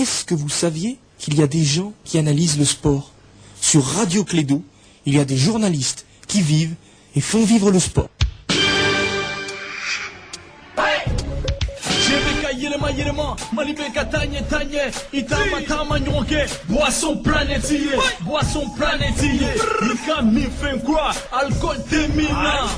est-ce que vous saviez qu'il y a des gens qui analysent le sport? Sur Radio Clédo, il y a des journalistes qui vivent et font vivre le sport. Boisson planétier, il camille fin quoi, alcool terminant.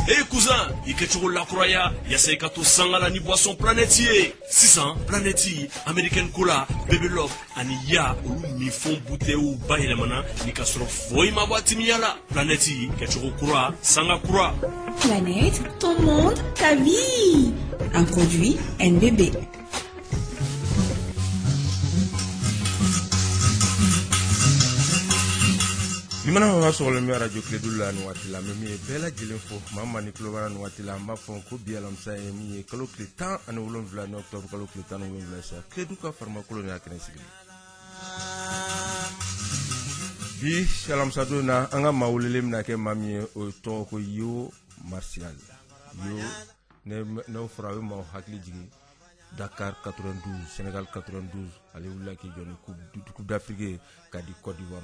Eh cousin, il que tu roules la croya, il y a 50 sangala ni boisson planétier. 600 planétier, American Cola, Baby Love, Aniya, ou mi font bouteille ou baille mana, ni castro foi ma boîte miala. Planétier, que tu roules sanga croix. Planète, ton monde, ta vie. Un produit NBB. Limana ma sur le radio Clédo la noatila mais bela jilenfo mama ni klobana noatila ma fon ko bialam sa mi kalo kletan an wolon vla no octobre kalo kletan wolon vla sa Clédo ka farma colonia krensigli bi salam sadona anga mawlele mna ke mami o to ko yo martial yo ne no frawe ma hakli jigi Dakar 92 Sénégal 92 allez oula ki joni coupe d'Afrique kadi Côte d'Ivoire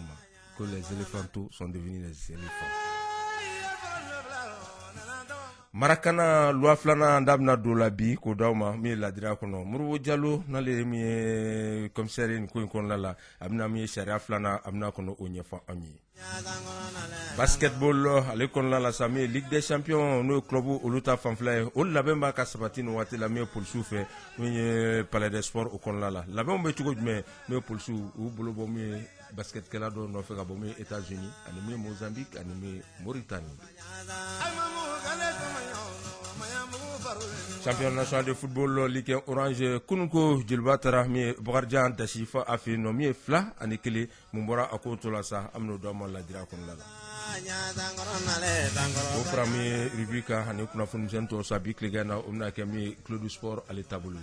que les éléphantaux sont devenus les éléphants. Marakana loi flana ndabna dolabi ko dawma mi ladira kono muru Diallo na le mi commissaire ni ko la amna mi sharia flana amna kono onyefa ami basketball ale kon la sami Ligue des champions no club oluta fanflay o labemba kasabati no wati la mi pour souffre mi palais des sports o kon la labemba tugo me pour sou o bolobo mi basket kala do no fega bo mi États-Unis ani mi Mozambique ani mi Mauritanie. Champion national de football Ligue 1 Orange Kunuko Djilbatara mi Bogardian Dashifa afi no mi fla anikele mumbora akoto la sa amno do mo la dira kon la o premier rubrique hani kuna fun jento sabi klegana umna kemi Clédo Sport ale tabulu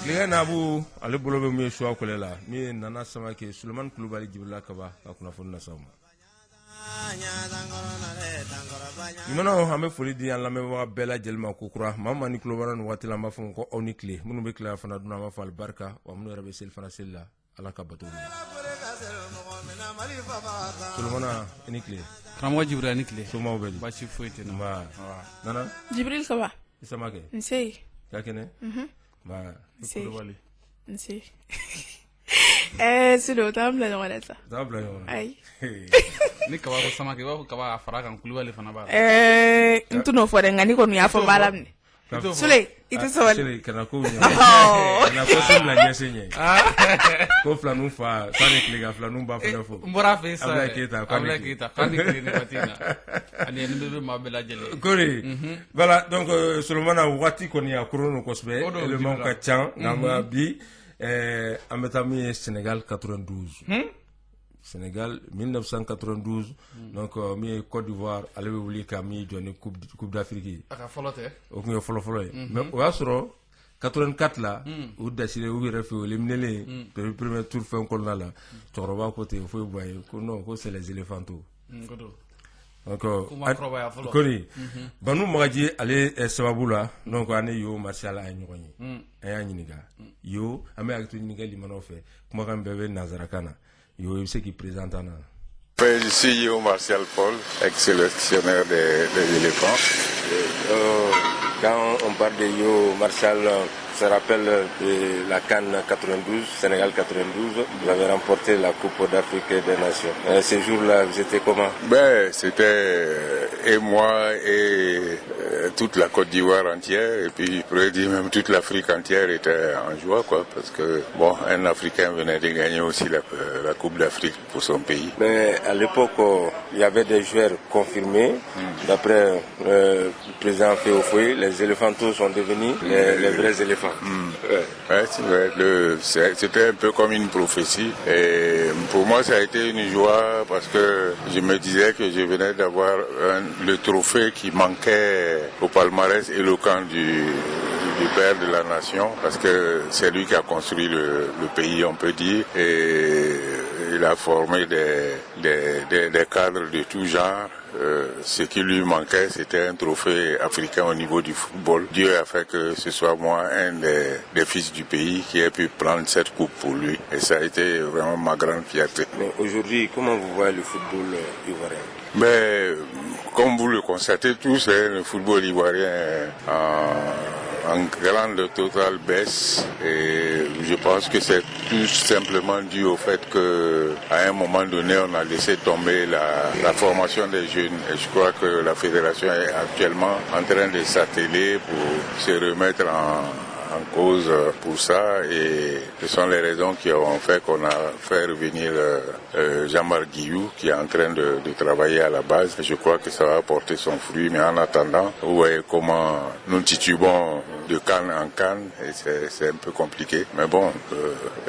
klegana bu ale bolobe mi shoa kolela mi nana sama ke Suleiman Koulibaly Djibrila Kaba kuna fun na sama Imano hame foli di an lamɛ wa bɛɛ lajɛlen ko kura mama ni kulobana ni waati la ma fɔ ko aw ni kile minnu bɛ kila fana duna ma fɔ albarka wa minnu yɛrɛ bɛ seli fana seli la ala ka bato Sulemana ni kile karamɔgɔ Jibril ni kile somaw bɛ di basi foyi tɛ na nana Jibril Kaba isama kɛ nse ka kɛnɛ ba Kulobali nse Sulo t'an bila ɲɔgɔn na sa t'an bila ɲɔgɔn na ayi ni kaba ko sama kɛ i b'a fɔ kaba a fara kan Kulibali fana b'a la n tɛ n'o fɔ dɛ nka ni kɔni y'a fɔ n b'a laminɛ Sule i tɛ sabali Sule kana ko ɲɛ kana ko sen bila ɲɛsen ɲɛ ko filanun fa sani tile ka filanun ba fana fɔ n bɔra fɛ sa Ablaye Keita k'an ni tile ni waati in na ani ni bɛ maa bɛɛ lajɛlen kori voilà donc Sulemana waati kɔni a koron kosɛbɛ élément ka ca nka bi an bɛ taa min ye Sénégal 92 Sénégal 1992 donc mi ye Côte d'Ivoire ale bɛ wuli ka mi jɔ ni coupe d'Afrique a ka fɔlɔ tɛ o tun ye fɔlɔ ye mais o y'a sɔrɔ 84 la u dasile u yɛrɛ fɛ o éliminelen premier tour fɛn kɔnɔna la cɛkɔrɔba ko ten foyi bɔ a ye ko non ko c'est les éléphantaux donc koni Banu Magaji ale sababu la donc ani yo Martial a ɲɔgɔn ye an y'a ɲininka yo an bɛ hakili to ɲininka limanaw fɛ kumakan bɛɛ bɛ nanzarakan na yo i bɛ se k'i présenter na. Je suis Yo Martial Paul, ex-sélectionneur des éléphants. Quand on parle de Yo Martial, ça rappelle la CAN 92, Sénégal 92. Vous avez remporté la Coupe d'Afrique des Nations. Ces jours-là, vous étiez comment? C'était et moi et toute la Côte d'Ivoire entière, et puis je pourrais dire même toute l'Afrique entière était en joie, quoi, parce que bon, un Africain venait de gagner aussi la Coupe d'Afrique pour son pays. Mais à l'époque, il y avait des joueurs confirmés. D'après le président Féofoué, les éléphantaux sont devenus les vrais éléphants. Ouais, c'est vrai. C'était un peu comme une prophétie. Et pour moi, ça a été une joie parce que je me disais que je venais d'avoir le trophée qui manquait au palmarès éloquent du père de la nation, parce que c'est lui qui a construit le pays, on peut dire, et il a formé des cadres de tout genre. ce qui lui manquait, c'était un trophée africain au niveau du football. Dieu a fait que ce soit moi, un des fils du pays, qui ait pu prendre cette coupe pour lui. Et ça a été vraiment ma grande fierté. Mais aujourd'hui, comment vous voyez le football ivoirien? Mais comme vous le constatez tous, le football ivoirien en grande totale baisse, et je pense que c'est tout simplement dû au fait que à un moment donné on a laissé tomber la formation des jeunes, et je crois que la fédération est actuellement en train de s'atteler pour se remettre en cause pour ça, et ce sont les raisons qui ont fait qu'on a fait revenir Jean-Marc Guillou, qui est en train de travailler à la base. Je crois que ça va porter son fruit, mais en attendant, vous voyez comment nous titubons de canne en canne, et c'est un peu compliqué. Mais bon,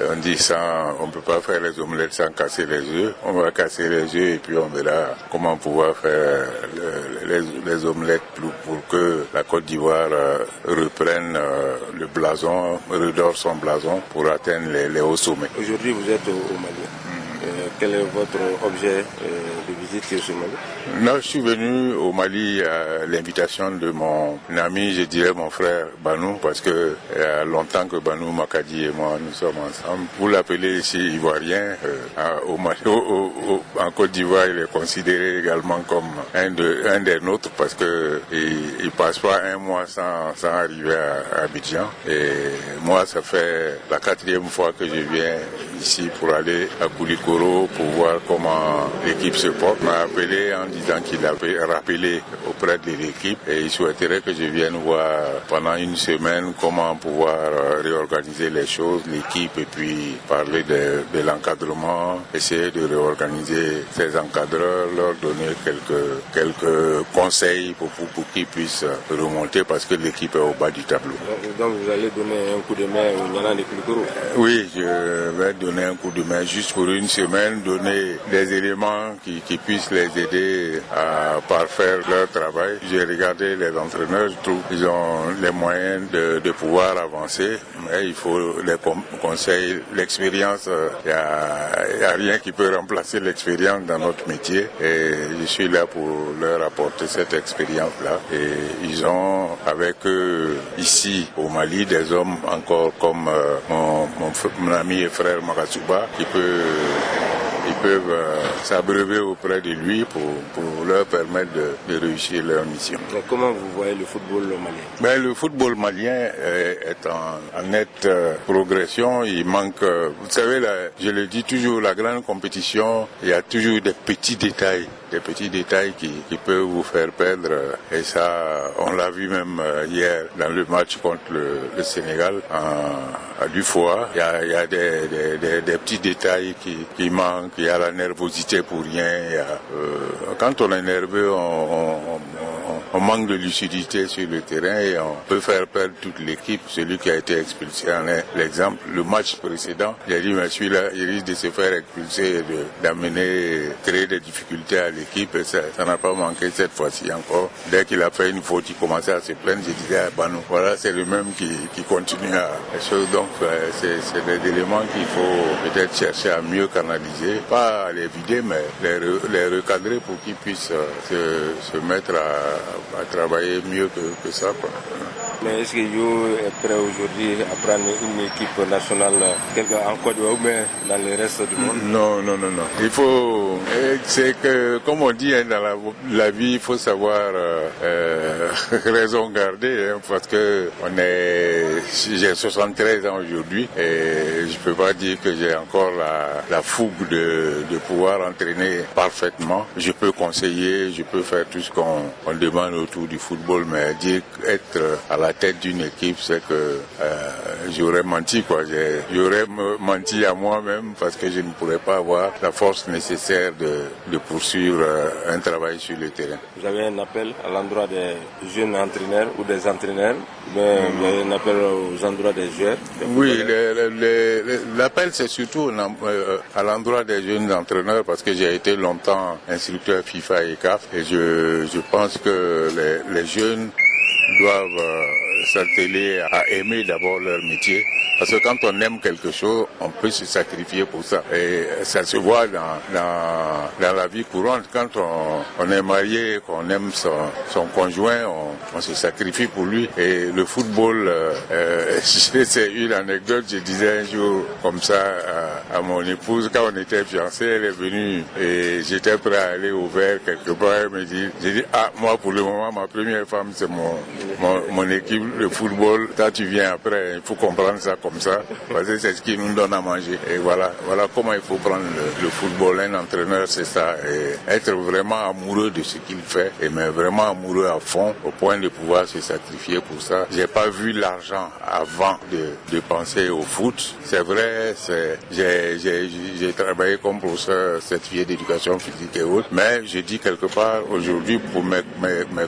on dit ça, on ne peut pas faire les omelettes sans casser les œufs. On va casser les œufs et puis on verra comment pouvoir faire les omelettes pour que la Côte d'Ivoire reprenne le blason, redore son blason pour atteindre les hauts sommets. Aujourd'hui, vous êtes au Mali. Quel est votre objet de visite sur ce Mali? Non, je suis venu au Mali à l'invitation de mon ami, je dirais mon frère Banou, parce que il y a longtemps que Banou Makadi et moi nous sommes ensemble. Vous l'appelez ici ivoirien, au Mali, en Côte d'Ivoire, il est considéré également comme un des nôtres, parce que il passe pas un mois sans arriver à Abidjan. Et moi, ça fait la 4e fois que je viens ici pour aller à Koulikoro pour voir comment l'équipe se porte. Il m'a appelé en disant qu'il avait rappelé auprès de l'équipe et il souhaiterait que je vienne voir pendant une semaine comment pouvoir réorganiser les choses, l'équipe, et puis parler de l'encadrement, essayer de réorganiser ces encadreurs, leur donner quelques conseils pour qu'ils puissent remonter, parce que l'équipe est au bas du tableau. Donc vous allez donner un coup de main au Niana de Koulikoro? Oui, je vais donner un coup de main juste pour une semaine, donner des éléments qui puissent les aider à parfaire leur travail. J'ai regardé les entraîneurs, je trouve qu'ils ont les moyens de pouvoir avancer, mais il faut les conseils, l'expérience. Il n'y a rien qui peut remplacer l'expérience dans notre métier, et je suis là pour leur apporter cette expérience-là. Et ils ont avec eux ici au Mali des hommes encore comme mon ami et frère Makasuba qui peuvent s'abreuver auprès de lui pour leur permettre de réussir leur mission. Mais comment vous voyez le football malien? Le football malien est en nette progression. Il manque, vous savez, je le dis toujours, la grande compétition, il y a toujours des petits détails qui peuvent vous faire perdre. Et ça, on l'a vu même hier dans le match contre le Sénégal à Dufour. Il y a des petits détails qui manquent. Il y a la nervosité pour rien. Quand on est nerveux, on manque de lucidité sur le terrain et on peut faire perdre toute l'équipe. Celui qui a été expulsé en est l'exemple. Le match précédent, il a dit, mais celui-là, il risque de se faire expulser et créer des difficultés à l'équipe. Et ça n'a pas manqué cette fois-ci encore. Dès qu'il a fait une faute, il commençait à se plaindre. Je disais, voilà, c'est le même qui continue à les choses. Donc, c'est des éléments qu'il faut peut-être chercher à mieux canaliser. Pas à les vider, mais les recadrer pour qu'ils puissent se mettre à travailler mieux que ça, quoi. Mais est-ce que Yo est prêt aujourd'hui à prendre une équipe nationale en Côte d'Ivoire ou bien dans le reste du monde? Non. Il faut, c'est que, comme on dit dans la vie, il faut savoir raison garder, parce que j'ai 73 ans aujourd'hui et je peux pas dire que j'ai encore la fougue de pouvoir entraîner parfaitement. Je peux conseiller, je peux faire tout ce qu'on demande autour du football, mais dire être à la tête d'une équipe, c'est que j'aurais menti, quoi. J'aurais menti à moi-même parce que je ne pourrais pas avoir la force nécessaire de poursuivre un travail sur le terrain. Vous avez un appel à l'endroit des jeunes entraîneurs ou des entraîneurs, vous avez un appel aux endroits des joueurs? Oui, l'appel c'est surtout à l'endroit des jeunes entraîneurs, parce que j'ai été longtemps instructeur FIFA et CAF et je pense que les jeunes doivent s'atteler à aimer d'abord leur métier. Parce que quand on aime quelque chose, on peut se sacrifier pour ça. Et ça se voit dans la vie courante. Quand on est marié, qu'on aime son conjoint, on se sacrifie pour lui. Et le football, c'est une anecdote. Je disais un jour comme ça à mon épouse, quand on était fiancés, elle est venue et j'étais prêt à aller au vert quelque part. Elle me dit, j'ai dit, moi pour le moment, ma première femme, c'est mon équipe, le football. Toi, tu viens après, il faut comprendre ça comme ça, parce que c'est ce qui nous donne à manger. Et voilà comment il faut prendre le football. Un entraîneur, c'est ça. Et être vraiment amoureux de ce qu'il fait, mais vraiment amoureux à fond, au point de pouvoir se sacrifier pour ça. J'ai pas vu l'argent avant de penser au foot. C'est vrai, j'ai travaillé comme professeur certifié d'éducation physique et autres, mais je dis quelque part aujourd'hui pour mes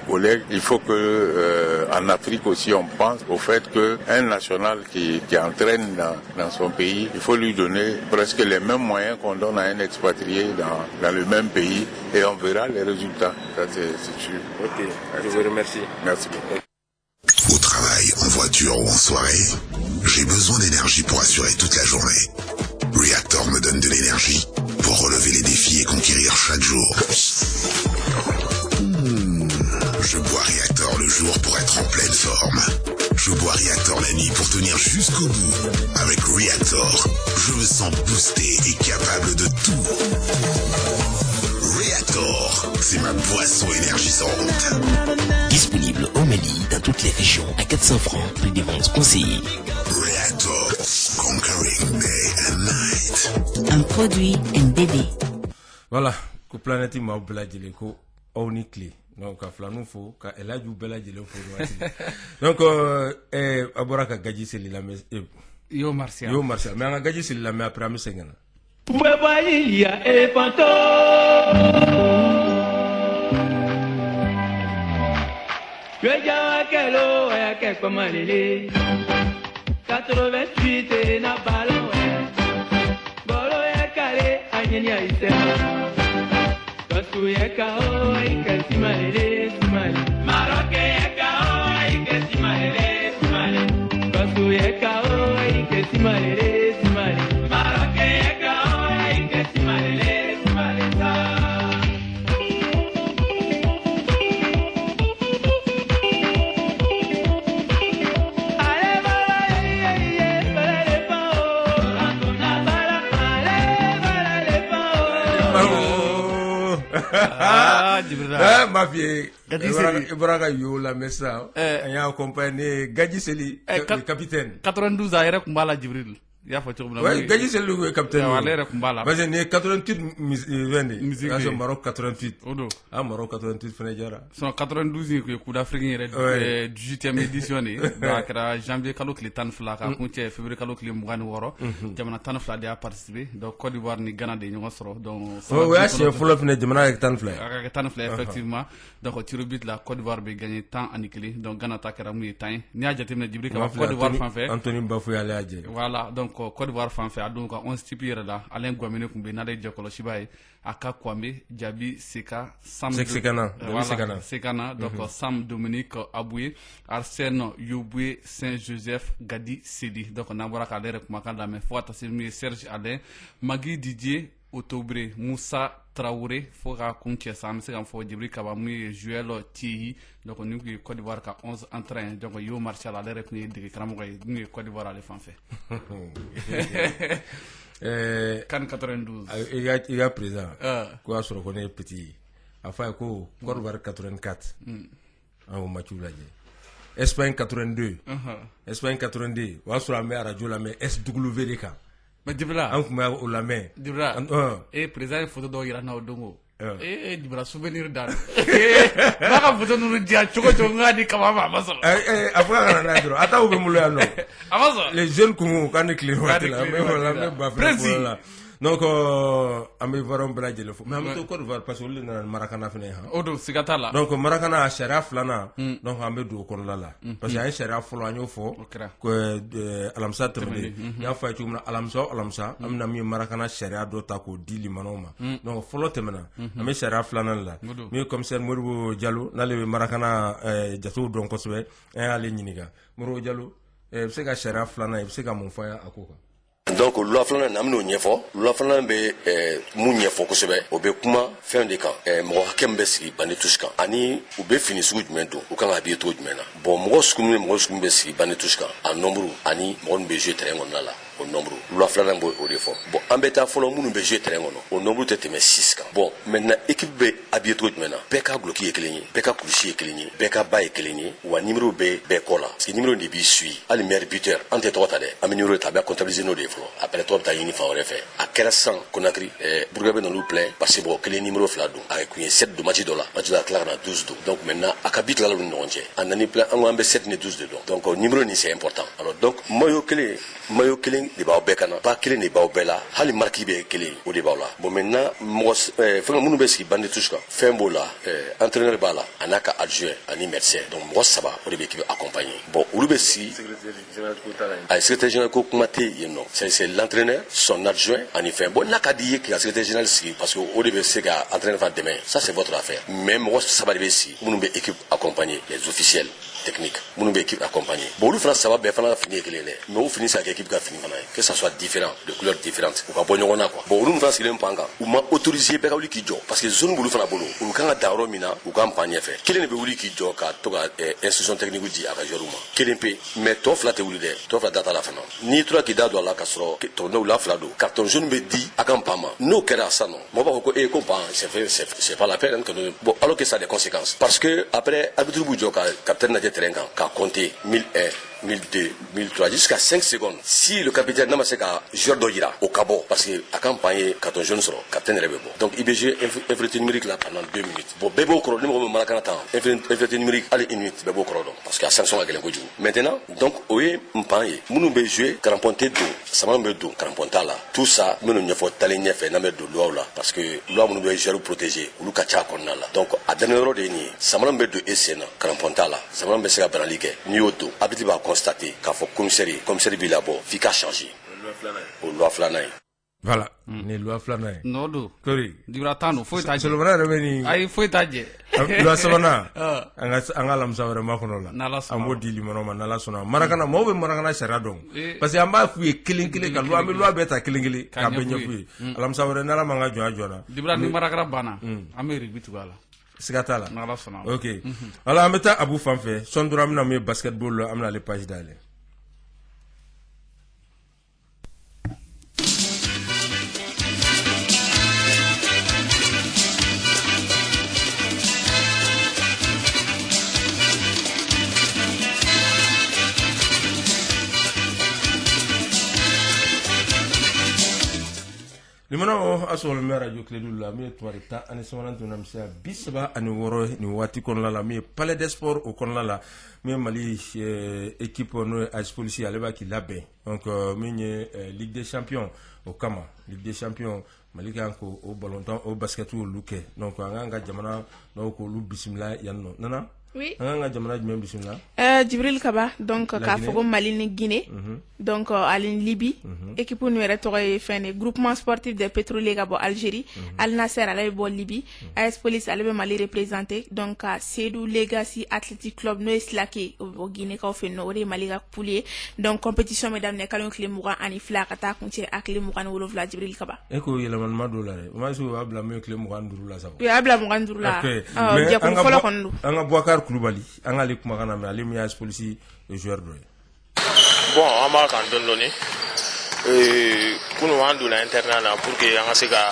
collègues, il faut que en Afrique aussi on pense au fait qu'un national qui entraîne dans son pays, il faut lui donner presque les mêmes moyens qu'on donne à un expatrié dans le même pays et on verra les résultats. Ça c'est sûr. Ok, je vous remercie. Merci beaucoup. Au travail, en voiture ou en soirée, j'ai besoin d'énergie pour assurer toute la journée. Reactor me donne de l'énergie pour relever les défis et conquérir chaque jour. Je bois Reactor le jour pour être en pleine forme. Je bois Reactor la nuit pour tenir jusqu'au bout. Avec Reactor, je me sens boosté et capable de tout. Reactor, c'est ma boisson énergisante. Disponible au Mali, dans toutes les régions, à 400 francs, prix des ventes conseillées. Reactor, conquering day and night. Un produit MBB. Voilà, que planète m'a bladjele ko onikli. Donc à flanou fo ka elaju bladjele fo donc aboraka gaji seli la mais Yo Martial mais nga gaji seli la mais après am sengana. Mbeba il y a éléphant. Regarde quel eau et quel comment il est. 88 et na ballon bolo ya kale anyeni ya isema kasu ya kao ikasimalele simale maroke ya kao ikasimalele simale kasu ya kao ikasimalele simale maroke ya kao ikasimalele simale Ma fille, Ibrahima yo la messa, on a accompagné Gadji Seli, le capitaine. 92 ans, il y a Kumbala Djibril. Ouais, Gadji Seli le capitaine. Parce que 88 musique, Maroc 88. Ah, Maroc 88 Fenejara. Son 92 le coup d'Afrique du 18e édition janvier kalo kile tan fla ka kunche février kalo kile mugani woro jamana tan fla dia participer donc Côte d'Ivoire ni Ghana de ñoo soro donc ouais c'est full of ne jamana ak tan fla effectivement donc tiro but la Côte d'Ivoire be gagné temps anikili donc Ghana takera muy temps ni a jatim ne Djibril ka Côte d'Ivoire fan fait Anthony Bafou ya laje voilà donc Côte d'Ivoire fan fait donc 11 tipire là Alain Guamene kumbe na de jokolo shibaye aka Kwame Diaby Seka Sam Sekana donc Sam Dominique Aboué Arsène Yoboué Saint-Joseph Gadi Sidi donc on a voir à l'air comme quand la mais faut attention Serge Alain Magui Didier Otobré Moussa Traoré Fora Kuntia Sam c'est un faux Djibril Kabamou Joël Thierry donc on est Côte d'Ivoire ka 11 en train donc yo Martial à l'air comme de Kramoué Côte d'Ivoire à l'effet Can 92 il y a présent quoi se reconnaît petit enfin ko Côte d'Ivoire 84 en match là Espagne 82 Espagne 82 wa sur la mer radio la mer SWDK mais Djibla an kuma o la mer Djibla présent photo do ira na odongo Djibla souvenir dal baka photo nuru dia choko ngadi kama mama so après kana na dro ata ube mulo ya no amaso les jeunes kungu kan clé là mais voilà mais ba Donc an bɛ variant bɛɛ lajɛlen fɔ mais an bɛ to Côte d'Ivoire parce que olu de nana Marakana fana han. O don siga t'a la. Donc Marakana sariya 2nan donc an bɛ don o kɔnɔna la parce que an ye sariya fɔlɔ an y'o fɔ ko alamisa tɛmɛnen n y'a fɔ a ye cogo min na alamisa an bɛna min ye Marakana sariya dɔ ta k'o di limanaw ma donc fɔlɔ tɛmɛna an bɛ sariya 2nan la min ye commissaire Modibo Diallo n'ale bɛ Marakana jatew dɔn kosɛbɛ an y'ale ɲininka Modibo Diallo i bɛ se ka sariya 2nan i bɛ se ka mun fɔ a ko kan. Donc loi filanan na min'o ɲɛfɔ loi filanan bɛ mun ɲɛfɔ kosɛbɛ o bɛ kuma fɛn de kan mɔgɔ hakɛ min bɛ sigi bandi touche kan ani u bɛ fini sugu jumɛn don u kan ka habiller cogo jumɛn na bon mɔgɔ sugu min bɛ sigi bandi touche kan a nombre ani mɔgɔ min bɛ jouer terrain kɔnɔna la o nombre loi filanan b'o de fɔ bon an bɛ taa fɔlɔ minnu bɛ jouer terrain kɔnɔ o nombre tɛ tɛmɛ 6 kan bon maintenant équipe bɛ habiller cogo jumɛn na bɛɛ ka gloki ye kelen ye bɛɛ ka kulusi ye kelen ye bɛɛ ka ba ye kelen ye wa numéro bɛ bɛɛ kɔ la parce que numéro de b'i suit hali meilleur buteur an tɛ tɔgɔ ta dɛ an bɛ numéro ta a bɛ comptabiliser n'o de ye fɔlɔ après tɔgɔ bɛ taa ɲini fan wɛrɛ fɛ a kɛra sisan Conakry Burukina bɛ n'olu plaît parce que bon kelen numéro 2 don a kun ye 7 don match dɔ la match dɔ la tila ka na 12 don donc maintenant a ka bi tilala u ni ɲɔgɔn cɛ a nani plaît an ko an bɛ 7 ni 12 de don donc numéro nin c'est important alors donc maillot kelen de b'aw bɛɛ kana ba kelen de b'aw bɛɛ la hali marque bɛ kelen o de b'aw la bon maintenant mɔgɔ fɛn minnu bɛ sigi bandi touche kan fɛn b'o la entraîneur b'a la a n'a ka adjoint ani médecin donc mɔgɔ 3 o de bɛ k'i bɛ accompagner bon olu bɛ sigi a secrétaire général ko kuma tɛ yen nɔ c'est l'entraîneur son adjoint ani fɛn bon n'a ka di ye k'i ka secrétaire général sigi parce que o de bɛ se ka entraîneur fana dɛmɛ ça c'est votre affaire mais mɔgɔ 3 de bɛ sigi minnu bɛ équipe accompagner les officiels techniques minnu bɛ équipe accompagner bon olu fana 3 bɛɛ fana ka fini ye kelen dɛ mais o fini se ka kɛ équipe ka fini fana ye que ça soit différent de couleurs différentes u ka bɔ ɲɔgɔn na quoi bon olu fana sigilen pan kan u ma autoriser bɛɛ ka wuli k'i jɔ parce que zone b'olu fana bolo olu kan ka dan yɔrɔ min na u k'an pan ɲɛfɛ kelen de bɛ wuli k'i jɔ ka to ka instruction technique di a ka joueur ma kelen pe mais tɔ 2 tɛ wuli dɛ tɔ 2 da t'a la fana n'i tora k'i da don a la ka sɔrɔ tɔrɔnɔw la 2 don carton jaune bɛ di a kan pan ma n'o kɛra sisan nɔ mɔgɔ b'a fɔ ko ko pan c'est pas la peine bon alors que ça a des conséquences parce que après arbitre b'u jɔ ka capitaine lajɛ terrain kan ka compter 1001 1002, 1003, jusqu'à 5 secondes. Si le capitaine n'a pas joueur d'Ogira au cabot, parce que à campagne, quand on jeune sera, capitaine Rebebo. Donc, il BG infériorité numérique là pendant 2 minutes. Bon, Bebo Koro, nous avons marqué temps. Infériorité numérique, allez, 1 minute, Bebo Koro. Parce qu'il y a sanction à quelqu'un. Maintenant, donc, oui, Mpaye, nous devons jouer, cramponté d'eau, ça m'a mis d'eau, cramponta là. Tout ça, nous devons faire taler n'y faire, n'a de loi là. Parce que loi, nous devons jouer protéger, ou le kacha qu'on a là. Donc, à dernier heure de nuit, ça m'a mis de SN, cramponta là. Ça m'a mis de branlique, ni auto, habitué à constater k'a fɔ commissaire b'i labɔ f'i ka changer o loi filanan ye. Voilà, ni loi filanan ye. N'o don. Kori. Dibira tan no foyi t'a jɛ. Solomana yɛrɛ bɛ nin. Ayi foyi t'a jɛ. Loi sabanan an ka alamisa wɛrɛ ma kɔnɔ la. N'Ala sɔnna. An b'o di limanaw ma n'Ala sɔnna. Marakana mɔgɔw bɛ Marakana sariya dɔn. Parce que an b'a f'u ye kelen kelen ka an bɛ loi bɛɛ ta kelen kelen k'a bɛɛ ɲɛf'u ye. Alamisa wɛrɛ n'Ala m'an ka jɔnya jɔna. Dibira ni Marakana banna an bɛ rugby tugu a la. Siga t'a la. N'Ala sɔnna. Ok. Alors an bɛ taa Abu fan fɛ sɔn dɔrɔn an bɛna mun ye basketball la an bɛna ale page dayɛlɛ. Limana asol me radio Clédou la me tuari ta ani semanan tuna msia bisaba ani woro ni wati kon la me palais des sports au kon la me Mali équipe no as police aleba ki labé donc me Ligue des champions au Kama Ligue des champions Mali kanko au ballon au basket au luke donc nga jamana no ko lu bismillah yanno nana. Oui. Djibril Kaba, donc Kafogo Mali ni Guinée, donc Aline Libye, équipe nous est fait groupement sportif des pétroliers Gabo Algérie, Al Nasser à la Libye, AS Police à la Mali représenté, donc Sedou Legacy Athletic Club nous est laqué au Guinée quand fait nos Mali poulier, donc compétition mesdames ne kalon Clémoura Anifla Kata Kunti à Clémoura no Vla Djibril Kaba. Eko yela man madolare, moi je vais blâmer Clémoura Ndurula ça. Oui, blâmer Ndurula. Mais anga Bouakar Koulibaly anga le kumagana mais ale mias police joueur doy. Bon, on va quand donner kunu wandu la internat là pour que anga se ka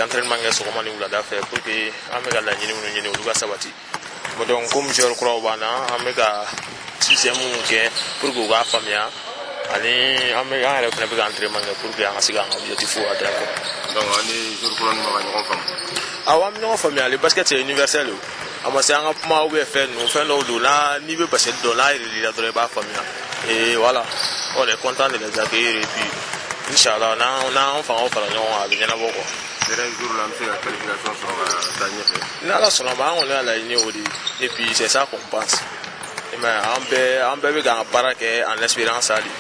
entraînement ngeso ko mani wula da faire pour que amega la nyini uluga sabati. Bon donc comme je crois bana amega sixième ke pour que ga famia ani amega ala ko na entraînement pour que anga se ka objectif à d'accord. Donc ani jour ko non ma ngon fam. Awam non famia le basket c'est universel. Amase anga kuma ou fait nous fait l'eau là niveau basket dollar il a donné ba famille et voilà on est content de les accueillir et puis Inch'Allah n'an fanga fara ɲɔgɔn kan a bɛ ɲɛnabɔ quoi. Dernier jour là, monsieur, la qualification sera taa ɲɛfɛ. N'Ala sɔnna ma an kɔni y'a laɲini o de ye et puis c'est ça qu'on pense. Mais an bɛɛ bɛ k'an ka baara kɛ en espérance hali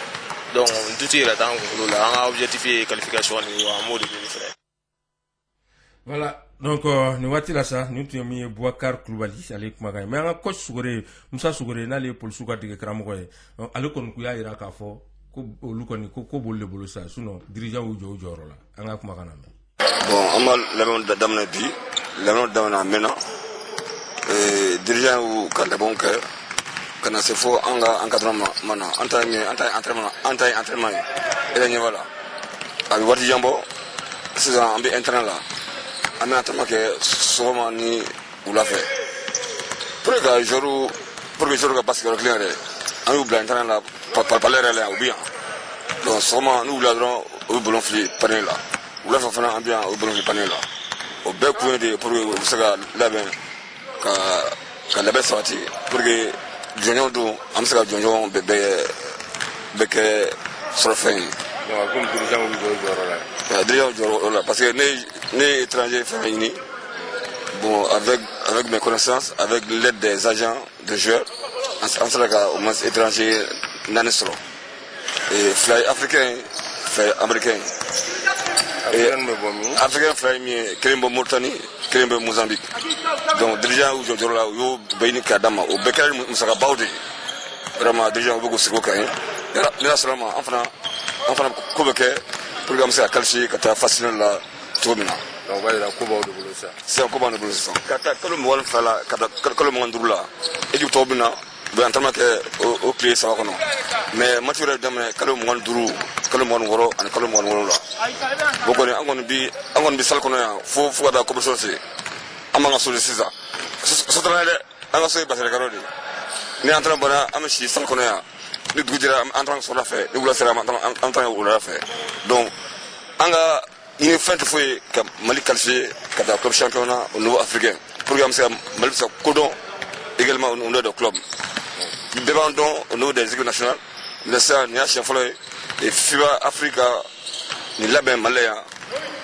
donc duti yɛrɛ t'an kunkolo la an ka objectif ye qualification ni an b'o de ɲini fɛnɛ. Voilà. Donc, ni waati la sa ni tun ye min ye Boubacar Kulubali ale kumakan ye mais an ka coach Sugore Musa Sugore n'ale ye polisiw ka dege karamɔgɔ ye ale kɔni kun y'a jira k'a fɔ ko olu kɔni ko b'olu de bolo sa sinon dirigeant y'u jɔ u jɔyɔrɔ la an ka kumakan na mɛn. Bon an b'a labɛnw daminɛ bi labɛnw daminɛ a mɛnna dirigeant y'u ka labɛnw kɛ ka na se fo an ka encadrement ma na an ta ye entraînement ye e yɛrɛ ɲɛ b'a la a bɛ waati jan bɔ sisan an bɛ entraînement la. An bɛ entraînement kɛ sɔgɔma ni wula fɛ pour que joueur ka basket yɔrɔ kelen yɛrɛ an y'u bila entraînement la palais yɛrɛ la u bɛ yan donc sɔgɔma n'u wulila dɔrɔn u bɛ ballon fili panier la wula fɛ fana an bɛ yan u bɛ ballon fili panier la o bɛɛ kun ye de pour que u bɛ se ka labɛn ka labɛn sabati pour que jɔnjɔn don an bɛ se ka jɔnjɔn bɛɛ kɛ sɔrɔfɛn ye. Donc comme dirigeant bɛ jɔyɔrɔ la. Dirigeant jɔyɔrɔ la parce que ne étranger fɛn ɲini bon avec mes connaissances avec l'aide des agents de joueurs an sera ka au moins étranger naani sɔrɔ fila ye africain fila ye américain africain fila ye min ye kelen bɛ Mauritanie kelen bɛ Mozambique donc dirigeant y'u jɔ jɔyɔrɔ la u y'o bɛɛ ɲini k'a d'a ma o bɛɛ kɛra musakabaw de ye vraiment dirigeant u bɛ k'u sigi o kan ye ni y'a sɔrɔ ma an fana ko bɛ kɛ pour que an bɛ se ka qualifier ka taa phase finale la cogo min na. Donc o b'a jira ko b'aw de bolo sisan. Sisan ko b'an de bolo sisan. Ka taa kalo 22 la ka taa kalo 25 la équipe tɔw bɛ na u bɛ entraînement kɛ o tile 3 kɔnɔ mais match yɛrɛ daminɛ kalo 25 kalo 26 ani kalo 27 la bon kɔni an kɔni bɛ salle kɔnɔ yan fo ka taa compétition se an b'an ka so de sisan sotarama dɛ an ka so ye basirikɛlaw de ye ni entraînement banna an bɛ si salle kɔnɔ yan ni dugu jɛra an t'an sɔrɔla fɛ ni wula sera an t'an kɛ wulada fɛ donc an ka ɲini fɛn tɛ foyi ka Mali qualifier ka taa club championnat au niveau africain pour que an bɛ se ka Mali bɛ se ka kodɔn également au niveau des clubs bɛɛ b'an dɔn au niveau des équipes nationales mais sisan nin y'a siɲɛ fɔlɔ ye FIBA Afrique nin labɛn Mali la yan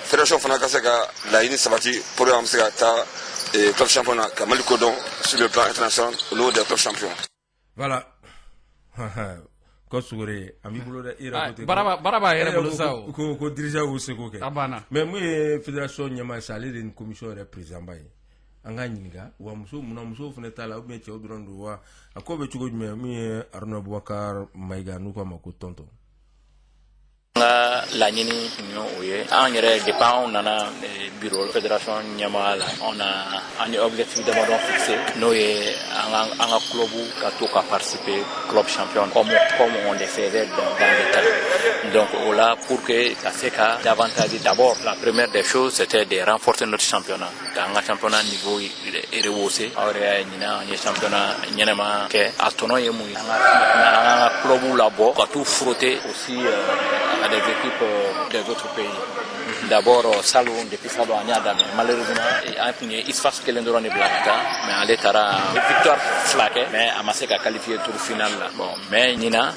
fédération fana ka se ka laɲini sabati pour que an bɛ se ka taa club championnat ka Mali kodɔn sur le plan international au niveau des clubs champions. Voilà. Ko Sugore an b'i bolo dɛ i yɛrɛ ko ten baara b'a yɛrɛ bolo sa o ko dirigeant y'u seko kɛ a banna mais mun ye fédération ɲɛmaa ye sa ale de ye commission yɛrɛ président ba ye an k'a ɲininka wa musow fana t'a la ou bien cɛw dɔrɔn don wa a ko bɛ cogo jumɛn min ye Aruna Boubacar Mayiga n'u k'a ma ko tonton. An ka laɲini tun ye o ye an yɛrɛ depuis anw nana bureau fédération ɲɛmaa la an ye objectif damadɔ fixé n'o ye an ka club ka to ka participer club champion comme on le faisait dans le temps donc o la pour que ka se ka davantage d'abord la première des choses c'était de renforcer notre championnat k'an ka championnat niveau rehausser aw yɛrɛ y'a ɲina an ye championnat ɲɛnɛma kɛ a tɔnɔ ye mun ye an ka club labɔ ka t'u frotter aussi à des équipes des autres pays. D'abord, Salou, depuis Salou, malheureusement, il y a Isfas qui est l'endroit de Blacata, mais elle est à victoire flaquée, mais elle m'a qualifié tour final là. Bon, mais Nina,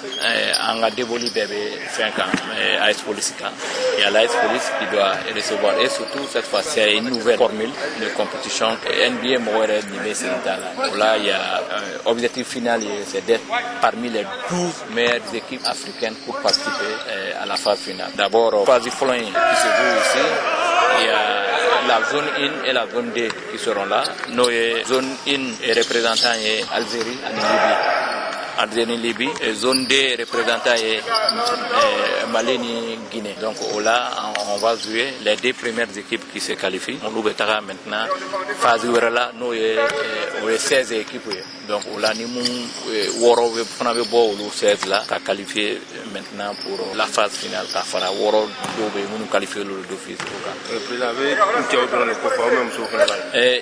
on a dévolu bébé 5 ans, AS Police. Il y a l'AS Police qui doit recevoir, et surtout cette fois, c'est une nouvelle formule de compétition. NBA Moere Nibé Sénégal. Là, il y a objectif final, c'est d'être parmi les 12 meilleures équipes africaines pour participer à la phase finale. D'abord, phase Florent qui se joue ici, il y a la zone 1 et la zone 2 qui seront là. Nos zone 1 est représentant Algérie et Libye. Algérie, Libye, et zone 2 représentant Mali et Guinée. Donc là, on va jouer les 2 premières équipes qui se qualifient. On ouvre maintenant phase où là, nous avons 16 équipes. Donc là, nous avons 16 là, qui qualifié maintenant pour la phase finale. Qui fera Woro nous qualifier le d'office.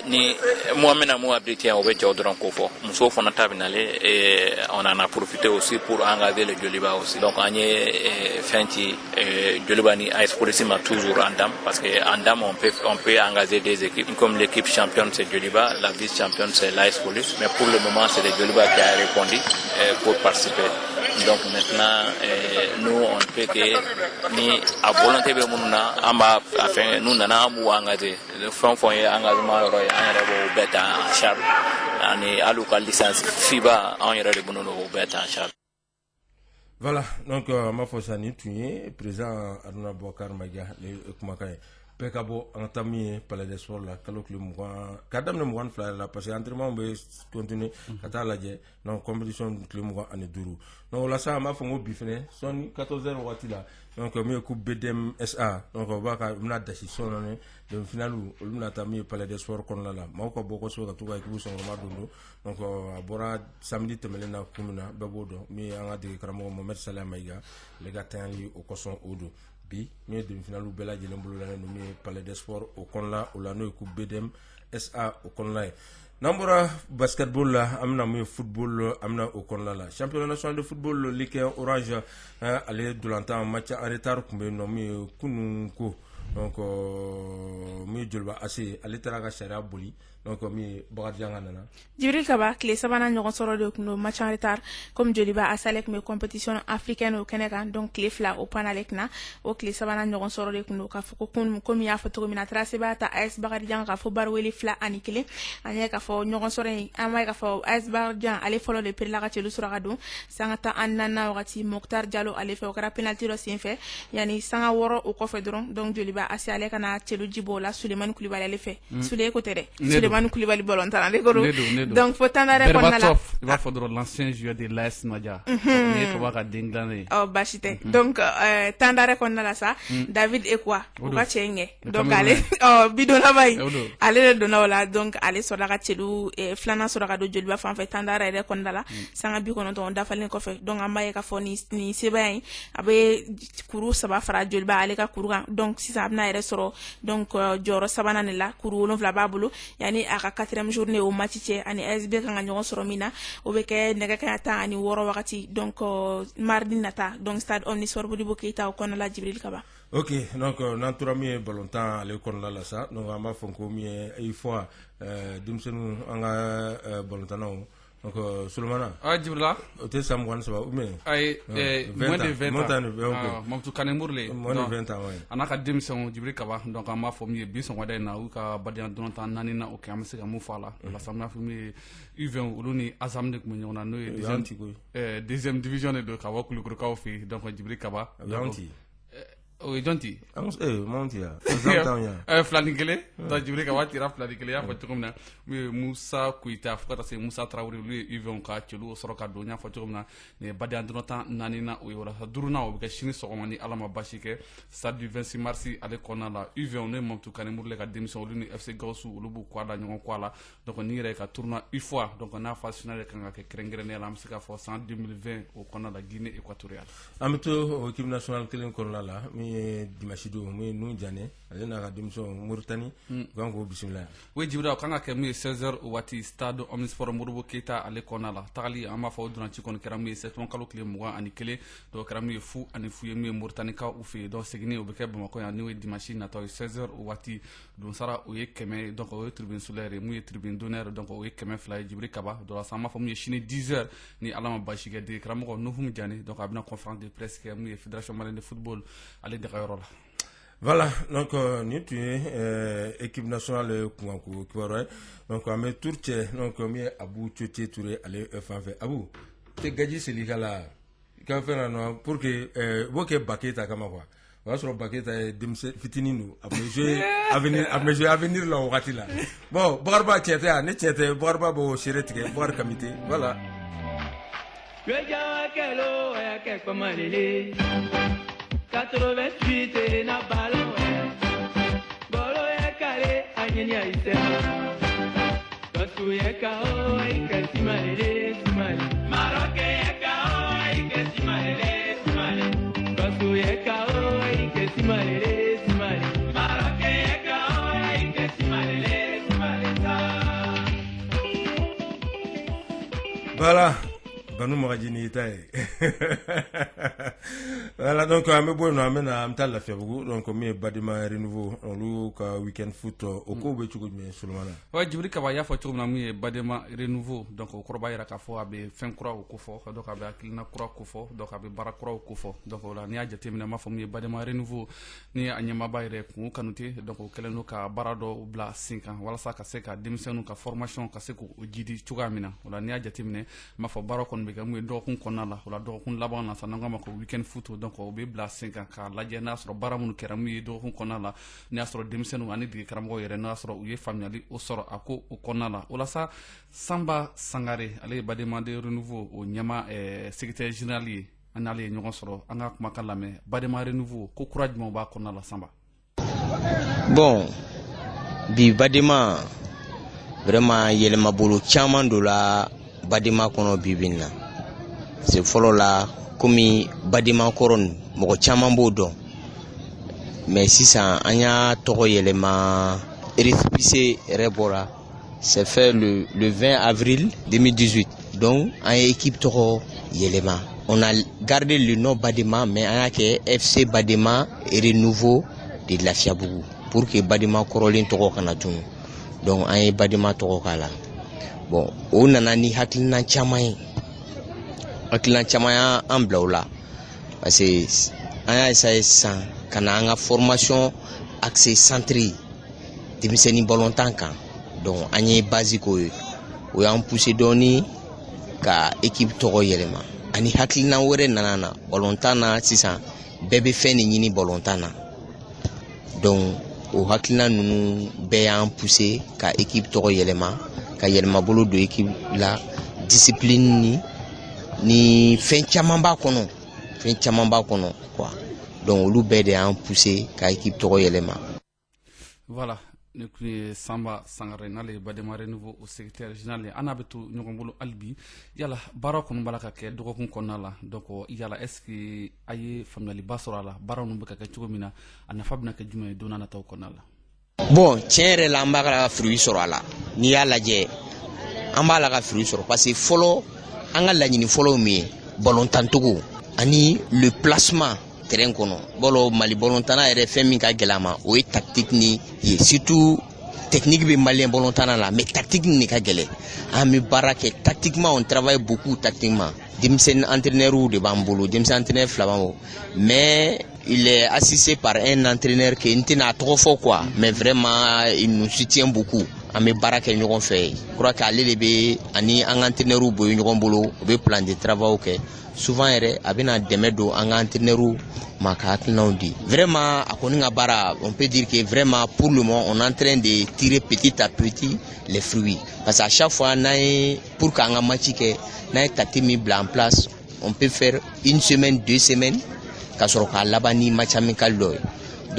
Ni moi-même, moi, habité en Obejaudron Kofo. Nous sommes en terminale et on en a profité aussi pour engager le Djoliba aussi. Donc, on a fait Djoliba ni AS Police m'a toujours en dame parce que en dame on peut engager des équipes. Comme l'équipe championne c'est Djoliba, la vice championne c'est l'AS Police. Mais pour le moment c'est le Djoliba qui a répondu pour participer. Donc maintenant, nous, on ne peut que, ni à volonté, nous n'avons pas engagé. Le front fond est engagement, on est bête en charge. On est à la licence FIBA, on est bête en charge. Voilà, donc ma fossani tuye président Aruna Bokar Maga le kumakai pekabo entami palais des sports la kalo club moi kadam ne mwan flyer la parce que entraînement be continuer kata laje non compétition club moi ane duru non la ça ma fongo bifene son 14h watila donc mi coupe BDM SA donc ba ka mna dashi son ne de finalu olumna tami palais des sports kon la mako boko so ka tuka ekibu son ma dondo donc abora samedi temelena kumuna babodo mi anga de karamo Mohamed Salah Maïga les gars tanli au coson odo bi mi de finalu bela jelen bolo la no mi palais des sports au kon la o la no coupe BDM SA au kon la nambora basketball la amna mi football amna au kon la championnat national de football Ligue 1 Orange aller de l'entend match en retard kumbe no mi kununko donc mi jolba assez aller taraga sharia boli donc mi bagadianga nana Jibril Kaba clé sabana ñogon soro de no match en retard comme joliba asalek me compétition africaine au Canada donc clé fla au panalek na au clé sabana ñogon soro de no ka foko kun comme ya foto mina tracé ba ta AS bagadianga fo barweli fla anikele anya ka fo ñogon soro amay ka fo AS bagadianga ale folo de per la ka telu sura gadu sangata annana wakati Mokhtar Diallo ale fe okara penalty ro sin fe yani sanga woro o ko fe dron donc joliba asiale kana telu jibola Souleymane Koulibaly ale fe Souley ko tere Souleymane Koulibaly bolontan ale goro donc faut tandare kon la il va faudra l'ancien joueur de l'AS Nadia ne ko waka dinglane oh bashite donc tandare kon la sa David Ekwa o ka chenge donc ale oh bidona bay ale le dona wala donc ale so la ka telu flana so la ka do joliba fa fait tandare re kon la sanga bi kono to dafalen ko fe donc amaye ka fo ni sebay abe kuru saba fara joliba ale ka kuru donc si ça abna re soro donc joro sabana ne la kuru no vla babulu yani aka 4e journée au match ani SB kan ñogon soro mina o be ke nega ka ta ani woro wakati donc mardi nata donc stade Omnisport bu dibo keita ko na la Jibril Kaba ok donc nantura mi balontan ale kon la sa donc ama fonko mi ay fois dimsenu anga balontan donc Souleymane Djibrila tu sais moi ça va ou mais ay moins de 20 ans mon tout kanemurle moins de 20 ans ouais anaka dimson Djibril Kaba donc ama fomi bi son wada na u ka badian donata nanina o kamse ka mu fala la samna fomi U20 uluni azamne ko nyona no deuxième division de ka wakulu ko ka fi donc Djibril Kaba yanti o jonti montia flanikele ta Djibril Kaba tira flanikele ya fatu komna Moussa Kouita fukata se Moussa Traoré lui U20 ka chelu soroka do nya fatu komna ne badian donata nanina o wala duruna o be shini sogomani alama bashike stade du 26 mars ale kona la U20 ne mom to kanemur le ka démission luni FC Gaussou lubu kwala nyon kwala donc ni re ka tournoi une fois donc na phase finale kan ka krengrene la msika for 2020 au kona la Guinée équatoriale amito équipe nationale kelen kona la mi dimashido mi nu jane ale na ka démission Mauritanie gango bismillah we Djibril kan ka mi 16h wati stade Omnisport Modibo Keita ale kona la tali ama fa oduna ci kon kera mi 7 kalo kle mo ani kele do kera mi fu ani fu yemi Mauritanie ka u fe do segni o be ke bamako ya ni we dimanche na to 16h wati don sara o ye keme donc o tribune solaire mu ye tribune d'honneur donc o ye keme fly Djibril Kaba do la sama fa mu ye chine 10h ni alama bashige de kera mo no hum jani donc abna conférence de presse ke mu ye fédération malienne de football ale de Kayorola. Voilà, donc nous tu équipe nationale Kouankou Kiwara donc on met Tourche donc on met Abou Tchotche Touré aller fait Abou te gaji seligala quand faire non pour que boke baketa kama quoi va sur baketa dimse fitininu après jouer avenir là wakati là bon barba tiete ne tiete barba bo shiretike bar comité voilà Weja kelo ya ke komalele 88 na ballon bolo ya kale anyeni aise Kasu ya kao ikasi malele simale Maroke ya kao ikasi malele simale Kasu ya kao ikasi malele simale Maroke ya kao ikasi malele simale voilà Banou Moradini Itaï. Voilà, donc, à me bon, on a un la fièvre, donc, on met Badima renouveau, on loue qu'à week-end foot, au Kobe, tu connais, sur le mana. Ouais, Djibril Kabaya, faut que tu Badima renouveau, donc, au Korbaï Rakafo, abe fin croix au Kofo, donc, abe Akilina croix Kofo, donc, abe Barakroix au Kofo, donc, la Nia Jatimina, ma famille Badima renouveau, ni Anyama Bayre, ou Kanouti, donc, au Kelenoka Barado, ou Bla 5 ans, voilà ça, Kaseka, démission, ka formation, Kaseko, ou Jidi, Chugamina, ou la Nia Jatimine, ma fa Barakon, Begamou, Dokun Konala, ou la Dokun Laban, Sanangama, week-end foot, donc, au Bibla 5 ans, car la Janasro, Baramun Kerami, Dokun Konala, Niasro, démission, ani di Karambo, et Nasro, ou ye family, au sort, Ako, au Konala, ou la sa, Samba Sangare, allez, Badima de renouveau, au Nyama, secrétaire général, en allez, nous soro, Angak Makalame, Badima renouveau, Kokuraj Mamba Konala Samba. Bon, bi Badima, vraiment, il y a bolo chaman de la Badima kono bibina. C'est follow la, comme Badima koron, moko chaman bodo. Mais si ça, anya toro yelema, récépissé Rebora, c'est fait le 20 avril 2018. Donc, en équipe toro yelema. On a gardé le nom Badima, mais on a que FC Badima et renouveau de la Fiabougou. Pour que Badima Korolin Toro Kanatoun. Donc, on a Badima Toro Kala. Bon, on a ni Haklina Chamay. Haklina Chamay en blaoula. Parce que, on a essayé ça. Quand on a une formation accès centré, démissionné volontaire. Donc, on a basique. On a poussé donné ka équipe Toro Yelema. Ani haklina wore nanana bolontana sisa bébé feni nyini bolontana donc au haklina nunu be en poussé ka équipe toro yelema ka yelema bolo de équipe la discipline ni fin chamamba kono quoi donc lu be de en poussé ka équipe toro yelema. Voilà. Nous Samba Sangare nale Badema renouveau au secrétaire général anabetu nyongolo albi yala barako balaka ke dokon konala donc yala est-ce que aye family basora la baranu beka ke chugomina ana fabna ke jume donana taw konala bon tiere la mbaka fruit soro la ni yala je ambala ka fruit soro parce que folo anga la ni folo mi bolontantugo ani le placement terrain kono bolo mali bolontana ere femi ka gelama o tactique ni surtout technique be malien bolontana la mais tactique ni ka gele ami barake tactiquement on travaille beaucoup tactiquement dimsen entraîneur ou de bambolo dimsen entraîneur flamamo mais il est assisté par un entraîneur qui n'était trop fort quoi mais vraiment il nous soutient beaucoup ami barake ñogon fait je crois qu'aller lebe ani un entraîneur ou boy ñogon bolo be plan de travail que souvent ere abina demedo un entraîneur vraiment on peut dire que vraiment pour le moment on est en train de tirer petit à petit les fruits parce qu'à chaque fois pour qu'on match que na tati mis en place on peut faire une semaine 2 semaines ka soro ka labani match amical donc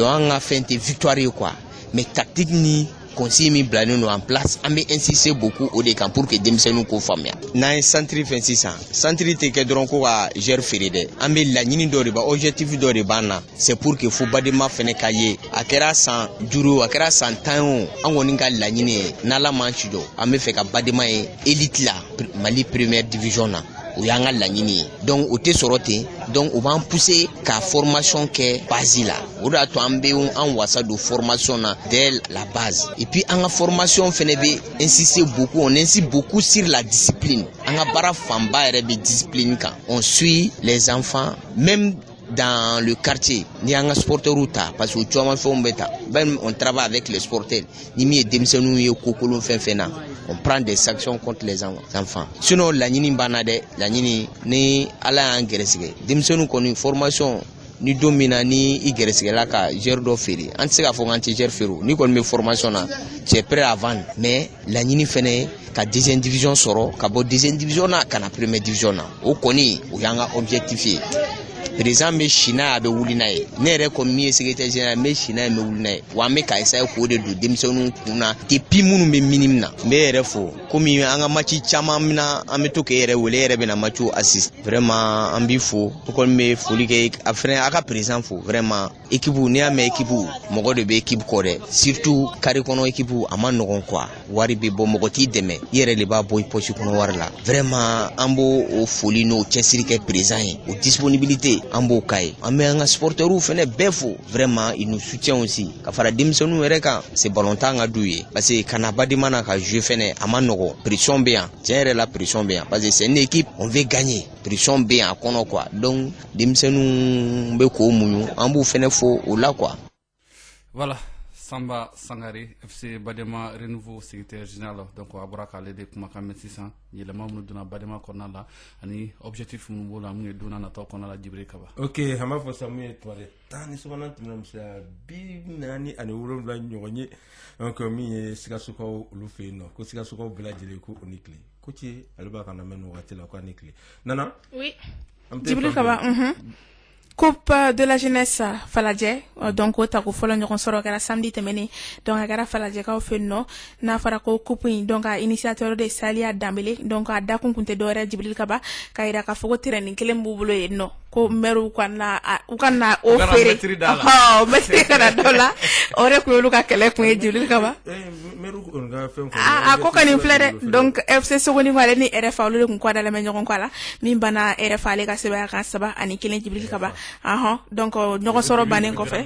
on a fait une victoire quoi mais tactique ni conseil mis en place on insisté beaucoup au décamp pour que nous ko famia na centre 26 ans centre te que dron ko a gère feride on la nini do ba objectif do bana c'est pour que faut Badima fene kaye akera 100 juro akera 100 tan on woni ka la nini na la manchi do on fait ka Badima élite la Mali première division na ou yanga la nini donc au te sorote donc on va pousser ka formation que base là ou da to ambe en wasa de formation na dès la base et puis en formation fenebe insister beaucoup on insiste beaucoup sur la discipline en bara famba rebe discipline quand on suit les enfants même dans le quartier ni anga sporteur ruta parce que tu as fait un bêta ben on travaille avec les sporteurs ni mi demsenu ye kokolo fena on prend des actions contre les enfants sinon la nini banade la nini ni ala engresige demsenu koni formation ni domina ni igresige la ka gère do feri anti ka fo anti gère feru ni kon me formation na c'est prêt avant mais la nini fene ka deuxième division soro ka bo deuxième division na kana première division na o koni o yanga objectifié président bɛ si n'a ye a bɛ wuli n'a ye ne yɛrɛ comme min ye secrétaire général n bɛ si n'a ye n bɛ wuli n'a ye wa an bɛ ka essayer k'o de don denmisɛnninw kun na depuis minnu bɛ minimum na n bɛ yɛrɛ fo komi an ka match caman min na an bɛ to k'e yɛrɛ wele e yɛrɛ bɛ na match assist vraiment an b'i fo o kɔni bɛ foli kɛ a fana a ka président fo vraiment équipe n'i y'a mɛn équipe mɔgɔ de bɛ équipe kɔ dɛ surtout carré kɔnɔ équipe a ma nɔgɔn quoi wari bɛ bɔ mɔgɔ t'i dɛmɛ i yɛrɛ de b'a bɔ i poche kɔnɔ wari la vraiment an b'o o foli n'o cɛsiri kɛ président ye o disponibilité an b'o k'a ye an bɛ an ka supporters fana bɛɛ fo vraiment ils nous soutiennent aussi ka fara denmisɛnninw yɛrɛ kan c'est ballontan ka d'u ye parce que kana badima na ka jouer fana a ma nɔgɔn pression bɛ yan tiɲɛ yɛrɛ la pression bɛ yan parce que c'est une équipe on veut gagner pression bɛ yan a kɔnɔ quoi donc denmisɛnninw bɛ k'o muɲu an b'u fana fo o la quoi. Voilà. Samba Sangare, FC Badema Renouveau, secrétaire général. Donc, on va parler de Kumakam 600. Il y a le membre de Badema Konala. Et objectif, nous avons dit que nous avons dit que Kaba. Ok, Hama Fosamé, toi, Tani Somanan, tu m'as dit, Binani, and Urum Blanc, donc, mi, Sigasuko, Lufino, Kosigasuko, Bladjeleku, Unikli. Kochi, Alba Kanamen, ou Atela Kwanikli. Nana? Oui. Djibril Kaba, Coupe de la jeunesse Faladje donc o ta ko folo ñokon soro kara samedi temene donc agara Faladje ka o fenno na fara ko coupe donc a initiateur de Salia Dambele donc a dakun kunte dore Djibril Kaba kayira ka fogo training kelen bubulo e no ko meru kana ukana o fere oh metri kana dola ore ko luka kele ko Djibril Kaba meru on ga fem ko ko kan flere donc FC Sogoni wale ni RFA lo ko kwada la me ñokon kwala min bana RFA le ka seba kan saba ani kelen Djibril Kaba donc ñoko soro banen ko fe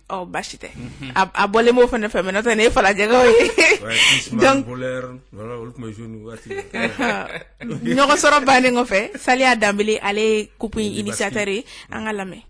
oh bashite a bolé mo fane fe mais notane Faladje ko donc voilà ultimo jeune wati ñoko soro banen ko fe Salia Dambele ale coupe initiateur an alame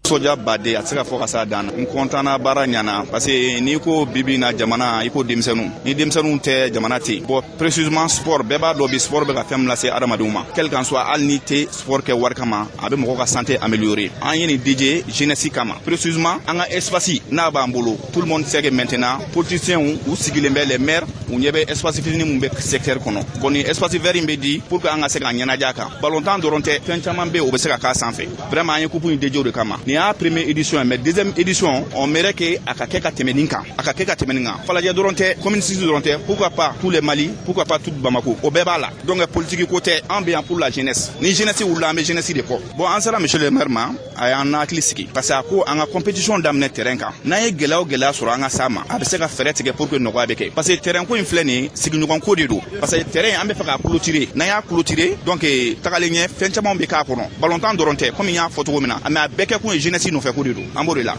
soja bade a tɛ se ka fɔ ka s'a dan na n kɔntana baara ɲana parce que n'i ko bibi na jamana i ko denmisɛnninw ni denmisɛnninw tɛ jamana tɛ bon précisément sport bɛɛ b'a dɔn bi sport bɛ ka fɛn min lase adamadenw ma quel qu'en soit hali ni tɛ sport kɛ wari kama a bɛ mɔgɔ ka santé améliorer an ye nin DJ jeunesse kama précisément an ka espace n'a b'an bolo tout le monde sait que maintenant politiciens u sigilen bɛ les maires u ɲɛ bɛ espace fitinin min bɛ secteur kɔnɔ bon ni espace vert in bɛ di pour que an ka se ka ɲɛnajɛ a kan ballontan dɔrɔn tɛ fɛn caman bɛ o bɛ se ka k'a sanfɛ vraiment an ye coupe in DJ o de kama ni y'a première édition mais deuxième édition on mairait que a ka kɛ ka tɛmɛ nin kan a ka kɛ ka tɛmɛ nin kan Faladje dɔrɔn tɛ commune 6 dɔrɔn tɛ pourquoi pas tous les Mali pourquoi pas tout Bamako o bɛɛ b'a la donc politique ko tɛ an bɛ yan pour la jeunesse ni jeunesse wulila an bɛ jeunesse de kɔ bon an sera monsieur le maire ma a y'an hakili sigi parce que a ko an ka compétition daminɛ terrain kan n'an ye gɛlɛya o gɛlɛya sɔrɔ an ka s'a ma a bɛ se ka fɛɛrɛ tigɛ pour que nɔgɔya bɛ kɛ parce que terrain ko in filɛ nin sigiɲɔgɔn ko de don parce que terrain an bɛ fɛ k'a clôturer n'an y'a clôturer donc tagalen ɲɛ fɛn caman bɛ k'a kɔnɔ ballontan dɔrɔn tɛ comme n y'a fɔ cogo min na mais a bɛɛ kɛ kun ye jeunesse nɔfɛ ko de don an b'o de la.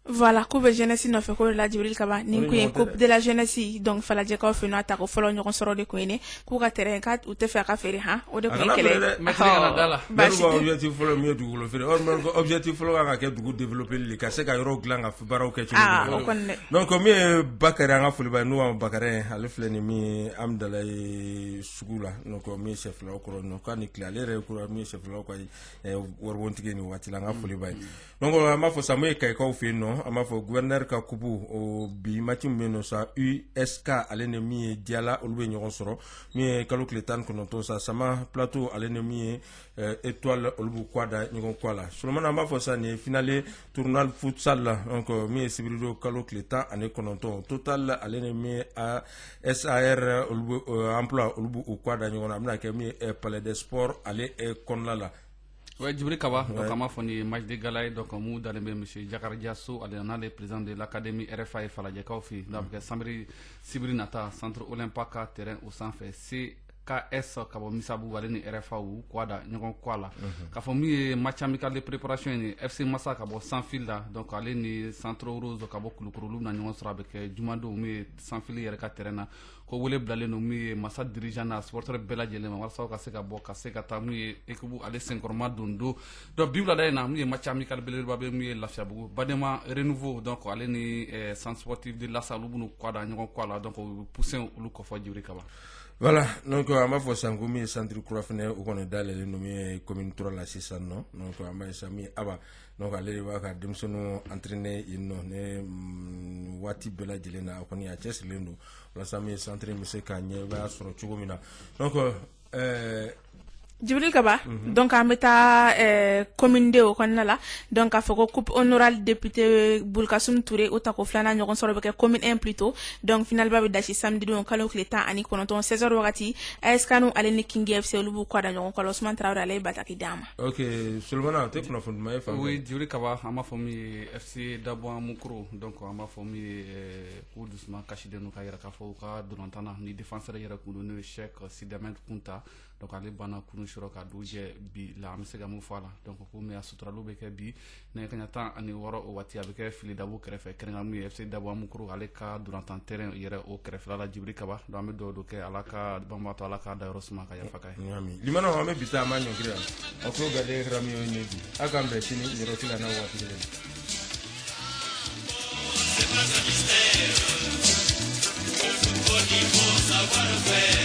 Voilà, coupe jeunesse no fe ko la Djibril Kaba ni ko en coupe de la jeunesse donc Faladje ka fe no ata ko folo ñoko soro de ko ene ku ka terrain ka u te fe ka feri ha o de ko kele metri kana dala ba objectif folo mi dugu lo fere or man ko objectif folo ka ke dugu développer li ka se ka yoro glan ka baraw ke ci donc mi Bakary nga fuli ba no Bakary ale fle ni mi am dala sugula donc mi chef la ko no ka ni clé ale ko mi chef la ko wor wontige ni wati la nga fuli ba donc ma fo samoy kay ko fe no ama fo gouverneur ka kubu o bi mati meno sa USK alene mi diala olube ñogon soro mi kalo kletan ko non to sa sama plateau alene mi étoile olubu kwada ñogon kwala solomon ama fo sa ni finale tournoi futsal donc mi sibrido kalo kletan ane kononton total alene mi a SAR olubu emploi olubu kwada ñogon amna ke mi palais des sports ale konla. Ouais, Djibril Kaba, donc on a fait un match de gala, donc on a donné monsieur Jakar Diasso, le président de l'académie RFA et Faladje Kaufi, donc Samri Sibri Nata, centre Olympaka, terrain au centre KS kabo misabu wale ni RFA ou kwada nyongon kwala ka fo mi match amical de préparation ni FC Massa kabo sans fil là donc ale ni centre rose kabo kulukuru na nyongon sra avec jumando mi sans fil yere ka terrain ko wole blale no mi Massa dirigeant na supporter bela jele ma warsa ka se ka bo ka se ka ta mi ekubu ale 5 mois dondo do bibla day na mi match amical bele babe mi lafia bugu badema renouveau donc ale ni centre sportif de la salle bu no kwada nyongon kwala donc pousser lu ko fo Djibril Kaba. Voilà, donc on va faire Sangoumi centre Kurafene ou qu'on est dans les nommés commune 3 la 600 non donc on va sami aba donc aller voir ka demsono entraîner ino ne wati bela jelena ko ni a chess lendo la sami centre monsieur Kanye ba soro chugomina donc Djibril Kaba donc an bɛ taa commune de o kɔnɔna la donc a fɔ ko coupe honorable député Bulkasum Touré o tako filanan ɲɔgɔn sɔrɔ bɛ kɛ commune 1 plutôt donc final ba bɛ dasi samedi don kalo tile 19 16h wagati AS Kanu ale ni King FC olu b'u kɔ da ɲɔgɔn kɔrɔ Ousmane Traoré ale ye bataki d'a ma. Ok Sulemana te kunnafoni ma ye fan. Oui Djibril Kaba an b'a fɔ min ye FC Dabouan Mukuro donc an b'a fɔ min ye ko doucement kasiden n'u ka yɛrɛ k'a fɔ u ka dolantan ni défenseur yɛrɛ kun don n'o ye Cheikh Sidamet Kunta donc ale banna kunu sɔrɔ ka du jɛ bi la an bɛ se ka mun fɔ a la donc ko mais a suturaliw bɛ kɛ bi nɛgɛ kanɲɛ 16 o waati a bɛ kɛ fili dabo kɛrɛfɛ kɛrɛnkɛrɛnnen mun ye FC Dabouan Mukuro ale ka dolantan terrain yɛrɛ o kɛrɛfɛla la Djibril Kaba donc an bɛ dugawu kɛ ala ka banbaatɔ ala ka dayɔrɔ suma ka yafa k'a ye. Limana an bɛ bi ta an b'a ɲɔngiri yan a ko gardien kɛra min ye ne bi a k'an bɛn sini yɔrɔ si la n'a waati kelen. C'est pas un mystère, au football il faut savoir faire.